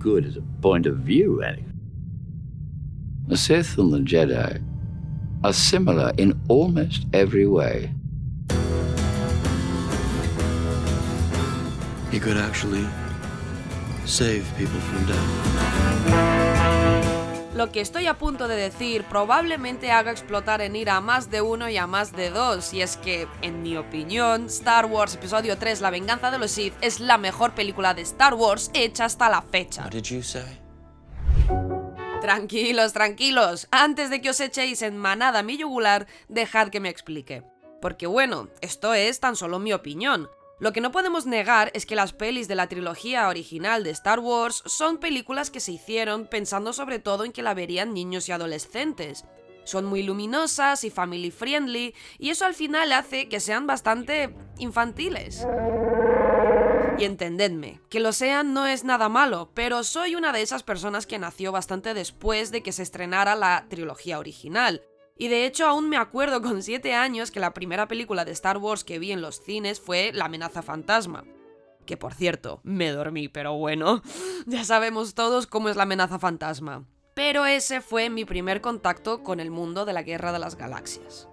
good as a point of view, anyway. The Sith and the Jedi are similar in almost every way. He could actually save people from death. Lo que estoy a punto de decir probablemente haga explotar en ira a más de uno y a más de dos, y es que, en mi opinión, Star Wars Episodio 3 La venganza de los Sith es la mejor película de Star Wars hecha hasta la fecha. What did you say? Tranquilos, tranquilos, antes de que os echéis en manada a mi yugular, dejad que me explique. Porque bueno, esto es tan solo mi opinión. Lo que no podemos negar es que las pelis de la trilogía original de Star Wars son películas que se hicieron pensando sobre todo en que la verían niños y adolescentes. Son muy luminosas y family friendly, y eso al final hace que sean bastante infantiles. Y entendedme, que lo sean no es nada malo, pero soy una de esas personas que nació bastante después de que se estrenara la trilogía original. Y de hecho aún me acuerdo con 7 años que la primera película de Star Wars que vi en los cines fue La amenaza fantasma. Que por cierto, me dormí, pero bueno, ya sabemos todos cómo es la amenaza fantasma. Pero ese fue mi primer contacto con el mundo de la Guerra de las Galaxias.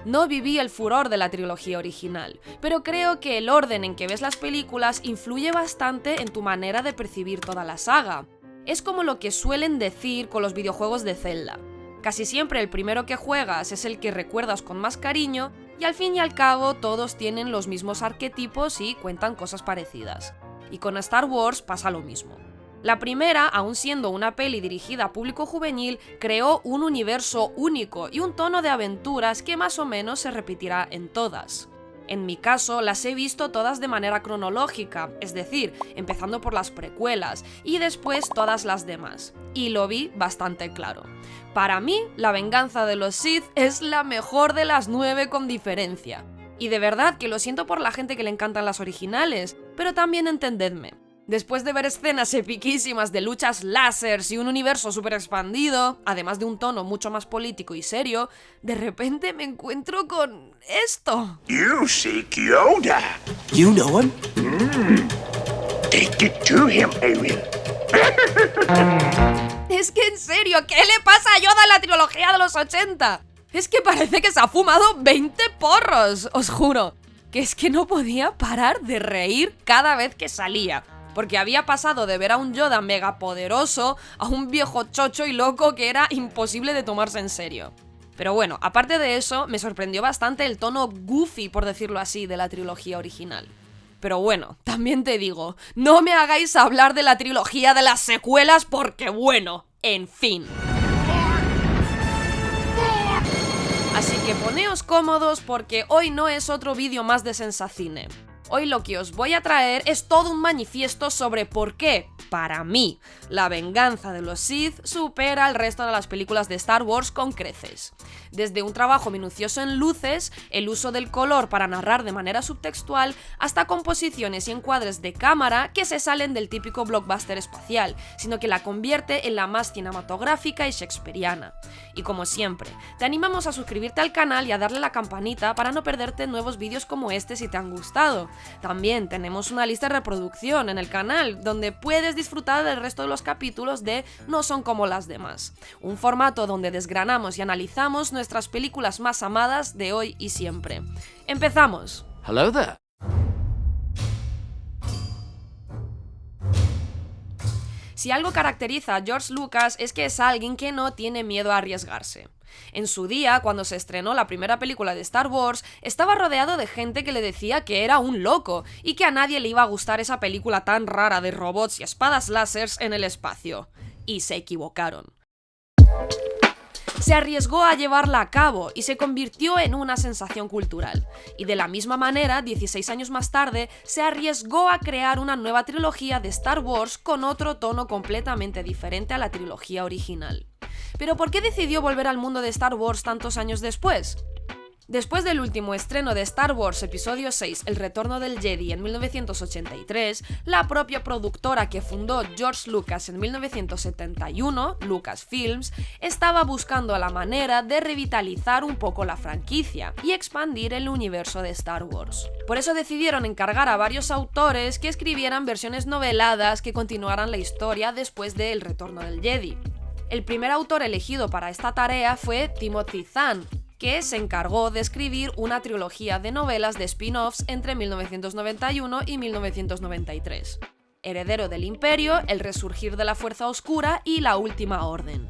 No viví el furor de la trilogía original, pero creo que el orden en que ves las películas influye bastante en tu manera de percibir toda la saga. Es como lo que suelen decir con los videojuegos de Zelda. Casi siempre el primero que juegas es el que recuerdas con más cariño, y al fin y al cabo todos tienen los mismos arquetipos y cuentan cosas parecidas. Y con Star Wars pasa lo mismo. La primera, aun siendo una peli dirigida a público juvenil, creó un universo único y un tono de aventuras que más o menos se repetirá en todas. En mi caso, las he visto todas de manera cronológica, es decir, empezando por las precuelas y después todas las demás. Y lo vi bastante claro. Para mí, La venganza de los Sith es la mejor de las 9 con diferencia. Y de verdad que lo siento por la gente que le encantan las originales, pero también entendedme. Después de ver escenas epiquísimas de luchas láseres y un universo súper expandido, además de un tono mucho más político y serio, de repente me encuentro con esto. You seek Yoda. You know him? Take it to him, Ariel. Es que en serio, ¿qué le pasa a Yoda en la trilogía de los 80? Es que parece que se ha fumado 20 porros, os juro. Que es que no podía parar de reír cada vez que salía. Porque había pasado de ver a un Yoda megapoderoso a un viejo chocho y loco que era imposible de tomarse en serio. Pero bueno, aparte de eso, me sorprendió bastante el tono goofy, por decirlo así, de la trilogía original. Pero bueno, también te digo, no me hagáis hablar de la trilogía de las secuelas porque bueno, en fin. Así que poneos cómodos porque hoy no es otro vídeo más de Sensacine. Hoy lo que os voy a traer es todo un manifiesto sobre por qué, para mí, La venganza de los Sith supera al resto de las películas de Star Wars con creces. Desde un trabajo minucioso en luces, el uso del color para narrar de manera subtextual, hasta composiciones y encuadres de cámara que se salen del típico blockbuster espacial, sino que la convierte en la más cinematográfica y shakespeariana. Y como siempre, te animamos a suscribirte al canal y a darle a la campanita para no perderte nuevos vídeos como este si te han gustado. También tenemos una lista de reproducción en el canal, donde puedes disfrutar del resto de los capítulos de No son como las demás, un formato donde desgranamos y analizamos nuestras películas más amadas de hoy y siempre. ¡Empezamos! Hello there. Si algo caracteriza a George Lucas es que es alguien que no tiene miedo a arriesgarse. En su día, cuando se estrenó la primera película de Star Wars, estaba rodeado de gente que le decía que era un loco y que a nadie le iba a gustar esa película tan rara de robots y espadas láseres en el espacio. Y se equivocaron. Se arriesgó a llevarla a cabo y se convirtió en una sensación cultural. Y de la misma manera, 16 años más tarde, se arriesgó a crear una nueva trilogía de Star Wars con otro tono completamente diferente a la trilogía original. ¿Pero por qué decidió volver al mundo de Star Wars tantos años después? Después del último estreno de Star Wars Episodio 6, El Retorno del Jedi en 1983, la propia productora que fundó George Lucas en 1971, Lucasfilms, estaba buscando la manera de revitalizar un poco la franquicia y expandir el universo de Star Wars. Por eso decidieron encargar a varios autores que escribieran versiones noveladas que continuaran la historia después de El Retorno del Jedi. El primer autor elegido para esta tarea fue Timothy Zahn, que se encargó de escribir una trilogía de novelas de spin-offs entre 1991 y 1993. Heredero del Imperio, El Resurgir de la Fuerza Oscura y La Última Orden.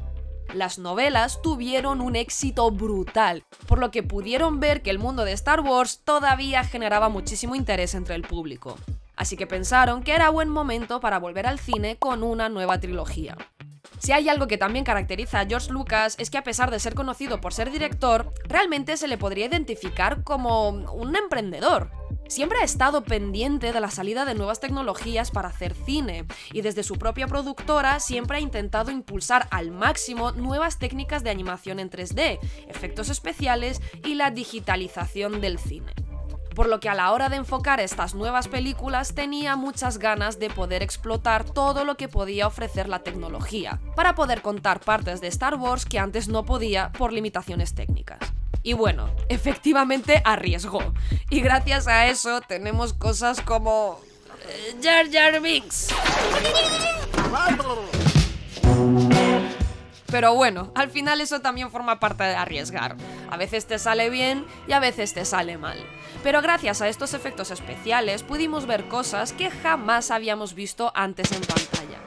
Las novelas tuvieron un éxito brutal, por lo que pudieron ver que el mundo de Star Wars todavía generaba muchísimo interés entre el público. Así que pensaron que era buen momento para volver al cine con una nueva trilogía. Si hay algo que también caracteriza a George Lucas es que a pesar de ser conocido por ser director, realmente se le podría identificar como un emprendedor. Siempre ha estado pendiente de la salida de nuevas tecnologías para hacer cine, y desde su propia productora siempre ha intentado impulsar al máximo nuevas técnicas de animación en 3D, efectos especiales y la digitalización del cine. Por lo que a la hora de enfocar estas nuevas películas tenía muchas ganas de poder explotar todo lo que podía ofrecer la tecnología, para poder contar partes de Star Wars que antes no podía por limitaciones técnicas. Y bueno, efectivamente arriesgó, y gracias a eso tenemos cosas como Jar Jar Binks. Pero bueno, al final eso también forma parte de arriesgar. A veces te sale bien y a veces te sale mal. Pero gracias a estos efectos especiales pudimos ver cosas que jamás habíamos visto antes en pantalla.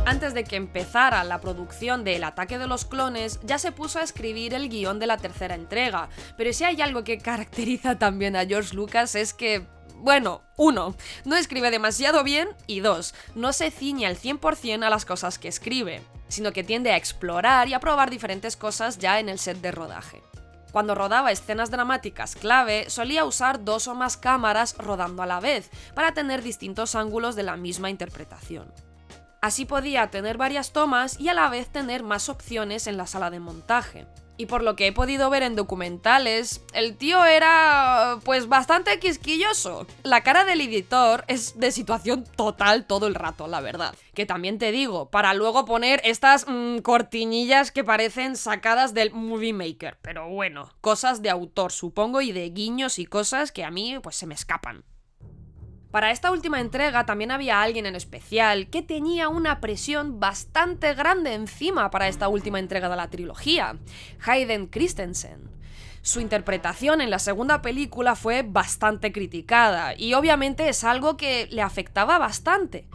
Antes de que empezara la producción de El Ataque de los Clones, ya se puso a escribir el guión de la tercera entrega. Pero si hay algo que caracteriza también a George Lucas es que, bueno, 1. No escribe demasiado bien y 2. No se ciñe al 100% a las cosas que escribe, sino que tiende a explorar y a probar diferentes cosas ya en el set de rodaje. Cuando rodaba escenas dramáticas clave, solía usar 2 o más cámaras rodando a la vez, para tener distintos ángulos de la misma interpretación. Así podía tener varias tomas y a la vez tener más opciones en la sala de montaje. Y por lo que he podido ver en documentales, el tío era pues bastante quisquilloso. La cara del editor es de situación total todo el rato, la verdad. Que también te digo, para luego poner estas cortinillas que parecen sacadas del Movie Maker. Pero bueno, cosas de autor supongo y de guiños y cosas que a mí pues se me escapan. Para esta última entrega también había alguien en especial que tenía una presión bastante grande encima para esta última entrega de la trilogía, Hayden Christensen. Su interpretación en la segunda película fue bastante criticada y obviamente es algo que le afectaba bastante.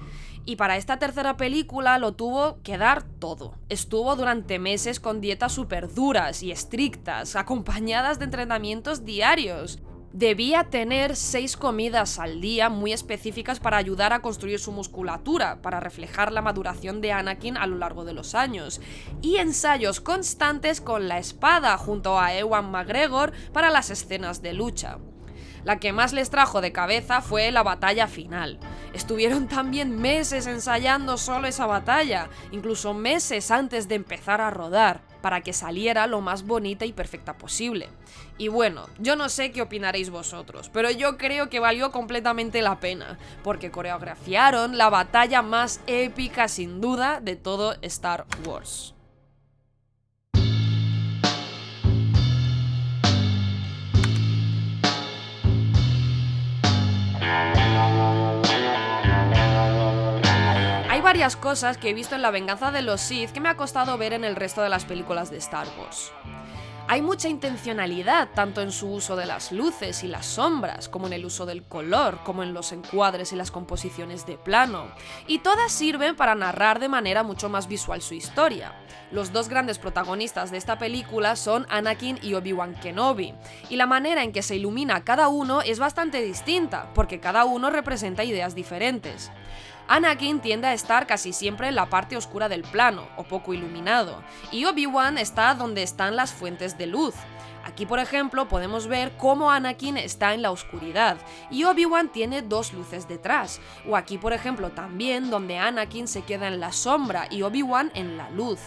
Y para esta tercera película lo tuvo que dar todo. Estuvo durante meses con dietas súper duras y estrictas, acompañadas de entrenamientos diarios. Debía tener 6 comidas al día muy específicas para ayudar a construir su musculatura, para reflejar la maduración de Anakin a lo largo de los años, y ensayos constantes con la espada junto a Ewan McGregor para las escenas de lucha. La que más les trajo de cabeza fue la batalla final. Estuvieron también meses ensayando solo esa batalla, incluso meses antes de empezar a rodar, para que saliera lo más bonita y perfecta posible. Y bueno, yo no sé qué opinaréis vosotros, pero yo creo que valió completamente la pena, porque coreografiaron la batalla más épica sin duda de todo Star Wars. Hay varias cosas que he visto en La Venganza de los Sith que me ha costado ver en el resto de las películas de Star Wars. Hay mucha intencionalidad tanto en su uso de las luces y las sombras, como en el uso del color, como en los encuadres y las composiciones de plano, y todas sirven para narrar de manera mucho más visual su historia. Los 2 grandes protagonistas de esta película son Anakin y Obi-Wan Kenobi, y la manera en que se ilumina cada uno es bastante distinta, porque cada uno representa ideas diferentes. Anakin tiende a estar casi siempre en la parte oscura del plano, o poco iluminado, y Obi-Wan está donde están las fuentes de luz. Aquí, por ejemplo, podemos ver cómo Anakin está en la oscuridad y Obi-Wan tiene dos luces detrás. O aquí, por ejemplo, también donde Anakin se queda en la sombra y Obi-Wan en la luz.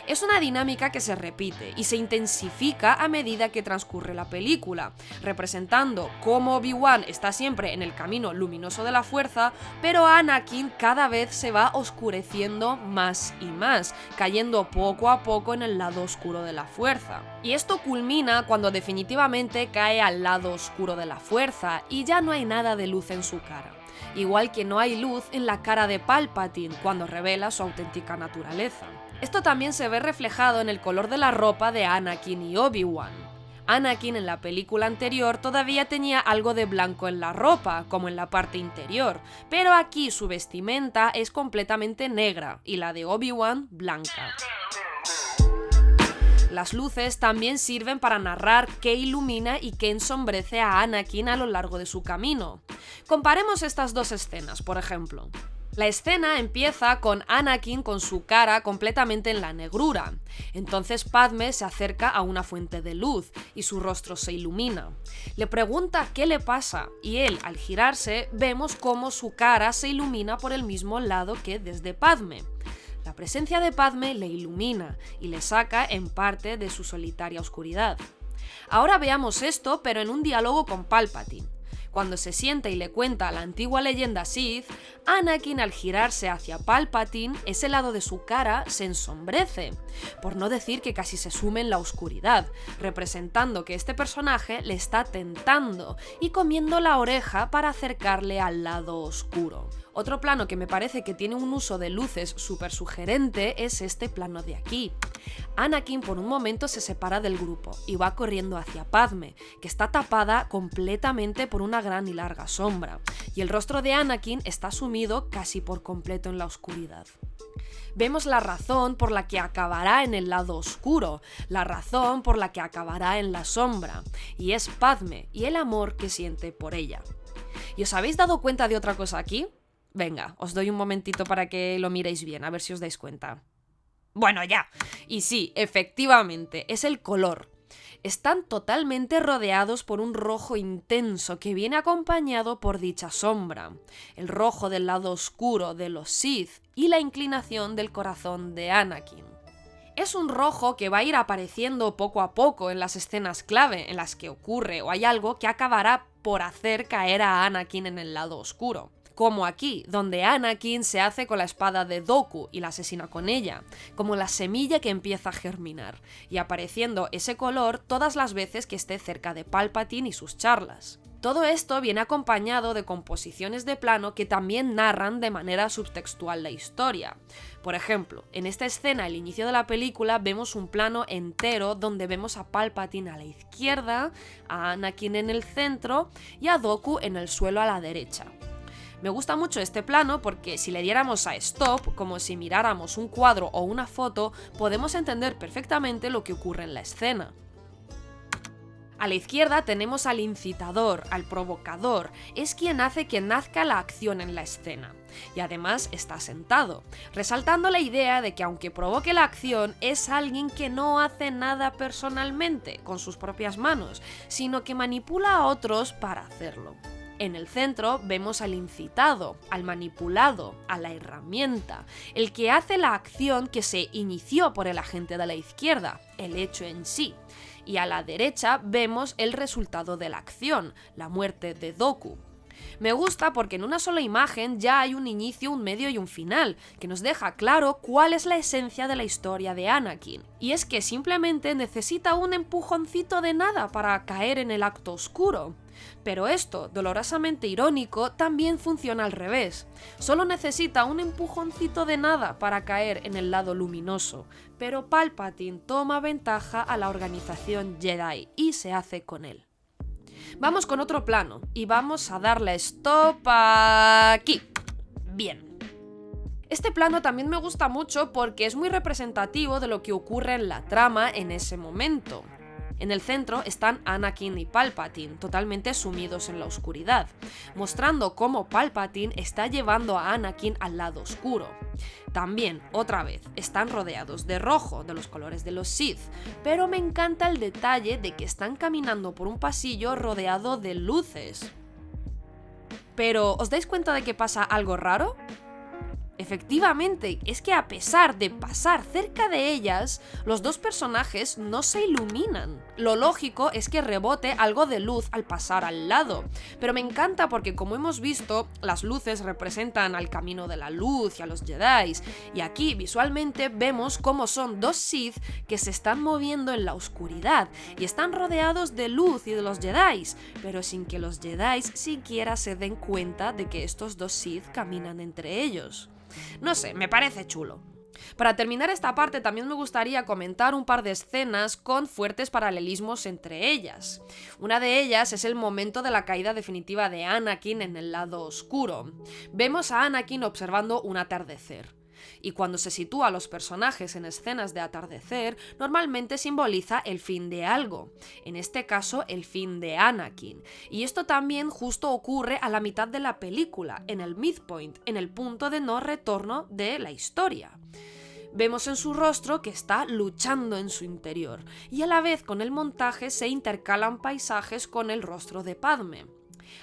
Es una dinámica que se repite y se intensifica a medida que transcurre la película, representando cómo Obi-Wan está siempre en el camino luminoso de la fuerza, pero Anakin cada vez se va oscureciendo más y más, cayendo poco a poco en el lado oscuro de la fuerza. Y esto culmina cuando definitivamente cae al lado oscuro de la fuerza y ya no hay nada de luz en su cara. Igual que no hay luz en la cara de Palpatine cuando revela su auténtica naturaleza. Esto también se ve reflejado en el color de la ropa de Anakin y Obi-Wan. Anakin en la película anterior todavía tenía algo de blanco en la ropa, como en la parte interior, pero aquí su vestimenta es completamente negra y la de Obi-Wan blanca. Las luces también sirven para narrar qué ilumina y qué ensombrece a Anakin a lo largo de su camino. Comparemos estas dos escenas, por ejemplo. La escena empieza con Anakin con su cara completamente en la negrura. Entonces Padme se acerca a una fuente de luz y su rostro se ilumina. Le pregunta qué le pasa y él, al girarse, vemos cómo su cara se ilumina por el mismo lado que desde Padme. La presencia de Padme le ilumina y le saca en parte de su solitaria oscuridad. Ahora veamos esto, pero en un diálogo con Palpatine. Cuando se sienta y le cuenta la antigua leyenda Sith, Anakin al girarse hacia Palpatine, ese lado de su cara se ensombrece, por no decir que casi se sume en la oscuridad, representando que este personaje le está tentando y comiendo la oreja para acercarle al lado oscuro. Otro plano que me parece que tiene un uso de luces súper sugerente es este plano de aquí. Anakin por un momento se separa del grupo y va corriendo hacia Padme, que está tapada completamente por una gran y larga sombra, y el rostro de Anakin está sumido casi por completo en la oscuridad. Vemos la razón por la que acabará en el lado oscuro, la razón por la que acabará en la sombra, y es Padme y el amor que siente por ella. ¿Y os habéis dado cuenta de otra cosa aquí? Venga, os doy un momentito para que lo miréis bien, a ver si os dais cuenta. Bueno, ya. Y sí, efectivamente, es el color. Están totalmente rodeados por un rojo intenso que viene acompañado por dicha sombra, el rojo del lado oscuro de los Sith y la inclinación del corazón de Anakin. Es un rojo que va a ir apareciendo poco a poco en las escenas clave en las que ocurre o hay algo que acabará por hacer caer a Anakin en el lado oscuro. Como aquí, donde Anakin se hace con la espada de Dooku y la asesina con ella, como la semilla que empieza a germinar, y apareciendo ese color todas las veces que esté cerca de Palpatine y sus charlas. Todo esto viene acompañado de composiciones de plano que también narran de manera subtextual la historia. Por ejemplo, en esta escena al inicio de la película vemos un plano entero donde vemos a Palpatine a la izquierda, a Anakin en el centro y a Dooku en el suelo a la derecha. Me gusta mucho este plano porque si le diéramos a stop, como si miráramos un cuadro o una foto, podemos entender perfectamente lo que ocurre en la escena. A la izquierda tenemos al incitador, al provocador, es quien hace que nazca la acción en la escena. Y además está sentado, resaltando la idea de que aunque provoque la acción, es alguien que no hace nada personalmente, con sus propias manos, sino que manipula a otros para hacerlo. En el centro vemos al incitado, al manipulado, a la herramienta, el que hace la acción que se inició por el agente de la izquierda, el hecho en sí. Y a la derecha vemos el resultado de la acción, la muerte de Dooku. Me gusta porque en una sola imagen ya hay un inicio, un medio y un final, que nos deja claro cuál es la esencia de la historia de Anakin. Y es que simplemente necesita un empujoncito de nada para caer en el acto oscuro. Pero esto, dolorosamente irónico, también funciona al revés. Solo necesita un empujoncito de nada para caer en el lado luminoso, pero Palpatine toma ventaja a la organización Jedi y se hace con él. Vamos con otro plano y vamos a darle stop aquí. Bien. Este plano también me gusta mucho porque es muy representativo de lo que ocurre en la trama en ese momento. En el centro están Anakin y Palpatine, totalmente sumidos en la oscuridad, mostrando cómo Palpatine está llevando a Anakin al lado oscuro. También, otra vez, están rodeados de rojo, de los colores de los Sith, pero me encanta el detalle de que están caminando por un pasillo rodeado de luces. Pero, ¿os dais cuenta de que pasa algo raro? Efectivamente, es que a pesar de pasar cerca de ellas, los dos personajes no se iluminan. Lo lógico es que rebote algo de luz al pasar al lado, pero me encanta porque, como hemos visto, las luces representan al camino de la luz y a los Jedi, y aquí visualmente vemos cómo son dos Sith que se están moviendo en la oscuridad y están rodeados de luz y de los Jedi, pero sin que los Jedi siquiera se den cuenta de que estos dos Sith caminan entre ellos. No sé, me parece chulo. Para terminar esta parte también me gustaría comentar un par de escenas con fuertes paralelismos entre ellas. Una de ellas es el momento de la caída definitiva de Anakin en el lado oscuro. Vemos a Anakin observando un atardecer. Y cuando se sitúa a los personajes en escenas de atardecer, normalmente simboliza el fin de algo, en este caso el fin de Anakin. Y esto también justo ocurre a la mitad de la película, en el midpoint, en el punto de no retorno de la historia. Vemos en su rostro que está luchando en su interior, y a la vez con el montaje se intercalan paisajes con el rostro de Padme.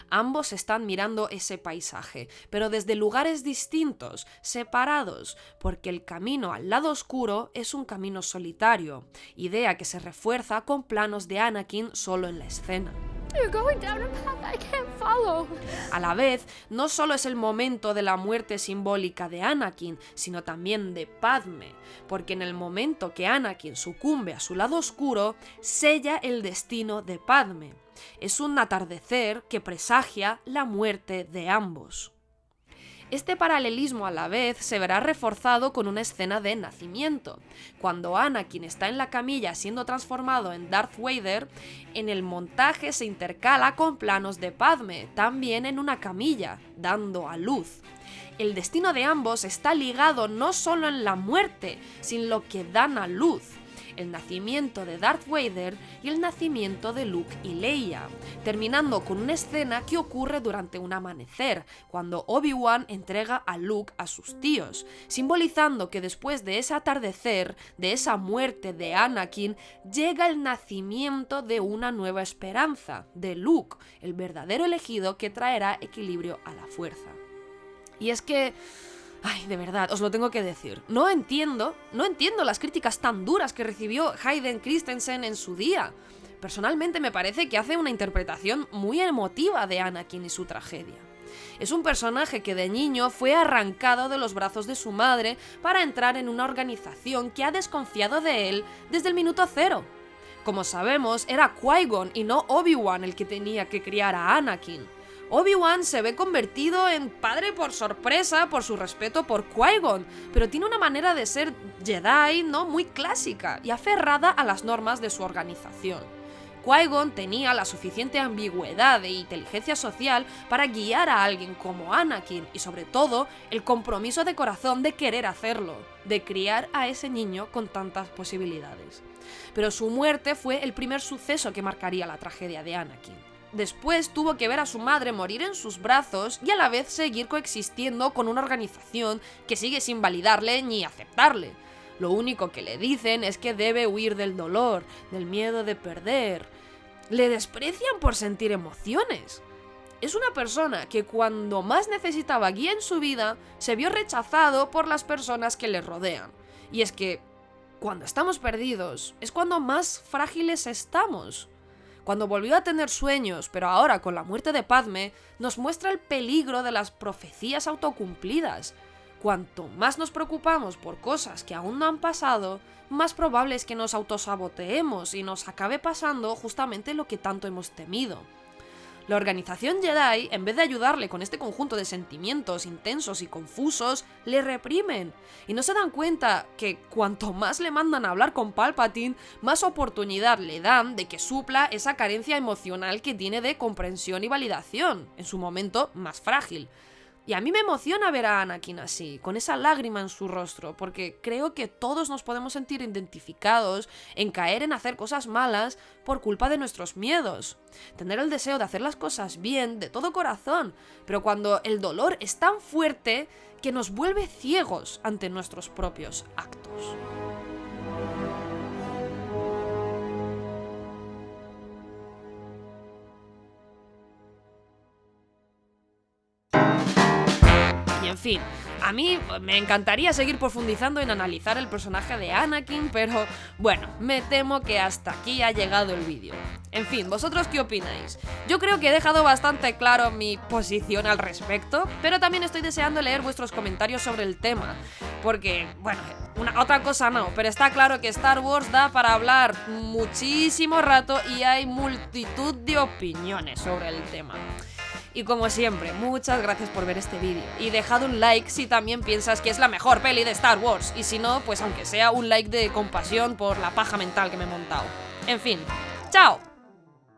Ambos están mirando ese paisaje, pero desde lugares distintos, separados, porque el camino al lado oscuro es un camino solitario, idea que se refuerza con planos de Anakin solo en la escena. A la vez, no solo es el momento de la muerte simbólica de Anakin, sino también de Padme, porque en el momento que Anakin sucumbe a su lado oscuro, sella el destino de Padme. Es un atardecer que presagia la muerte de ambos. Este paralelismo a la vez se verá reforzado con una escena de nacimiento. Cuando Anakin está en la camilla siendo transformado en Darth Vader, en el montaje se intercala con planos de Padme, también en una camilla, dando a luz. El destino de ambos está ligado no solo en la muerte, sino en lo que dan a luz. El nacimiento de Darth Vader y el nacimiento de Luke y Leia, terminando con una escena que ocurre durante un amanecer, cuando Obi-Wan entrega a Luke a sus tíos, simbolizando que después de ese atardecer, de esa muerte de Anakin, llega el nacimiento de una nueva esperanza, de Luke, el verdadero elegido que traerá equilibrio a la fuerza. Y es que... ay, de verdad, os lo tengo que decir. No entiendo las críticas tan duras que recibió Hayden Christensen en su día. Personalmente me parece que hace una interpretación muy emotiva de Anakin y su tragedia. Es un personaje que de niño fue arrancado de los brazos de su madre para entrar en una organización que ha desconfiado de él desde el minuto cero. Como sabemos, era Qui-Gon y no Obi-Wan el que tenía que criar a Anakin. Obi-Wan se ve convertido en padre por sorpresa por su respeto por Qui-Gon, pero tiene una manera de ser Jedi, ¿no?, muy clásica y aferrada a las normas de su organización. Qui-Gon tenía la suficiente ambigüedad e inteligencia social para guiar a alguien como Anakin y sobre todo el compromiso de corazón de querer hacerlo, de criar a ese niño con tantas posibilidades. Pero su muerte fue el primer suceso que marcaría la tragedia de Anakin. Después tuvo que ver a su madre morir en sus brazos y a la vez seguir coexistiendo con una organización que sigue sin validarle ni aceptarle. Lo único que le dicen es que debe huir del dolor, del miedo de perder. Le desprecian por sentir emociones. Es una persona que cuando más necesitaba guía en su vida, se vio rechazado por las personas que le rodean. Y es que, cuando estamos perdidos, es cuando más frágiles estamos. Cuando volvió a tener sueños, pero ahora con la muerte de Padme, nos muestra el peligro de las profecías autocumplidas. Cuanto más nos preocupamos por cosas que aún no han pasado, más probable es que nos autosaboteemos y nos acabe pasando justamente lo que tanto hemos temido. La organización Jedi, en vez de ayudarle con este conjunto de sentimientos intensos y confusos, le reprimen. Y no se dan cuenta que cuanto más le mandan a hablar con Palpatine, más oportunidad le dan de que supla esa carencia emocional que tiene de comprensión y validación, en su momento más frágil. Y a mí me emociona ver a Anakin así, con esa lágrima en su rostro, porque creo que todos nos podemos sentir identificados en caer en hacer cosas malas por culpa de nuestros miedos. Tener el deseo de hacer las cosas bien, de todo corazón, pero cuando el dolor es tan fuerte que nos vuelve ciegos ante nuestros propios actos. Y en fin, a mí me encantaría seguir profundizando en analizar el personaje de Anakin, pero bueno, me temo que hasta aquí ha llegado el vídeo. En fin, ¿vosotros qué opináis? Yo creo que he dejado bastante claro mi posición al respecto, pero también estoy deseando leer vuestros comentarios sobre el tema, porque, bueno, otra cosa no, pero está claro que Star Wars da para hablar muchísimo rato y hay multitud de opiniones sobre el tema. Y como siempre, muchas gracias por ver este vídeo y dejad un like si también piensas que es la mejor peli de Star Wars, y si no, pues aunque sea un like de compasión por la paja mental que me he montado. En fin, ¡chao!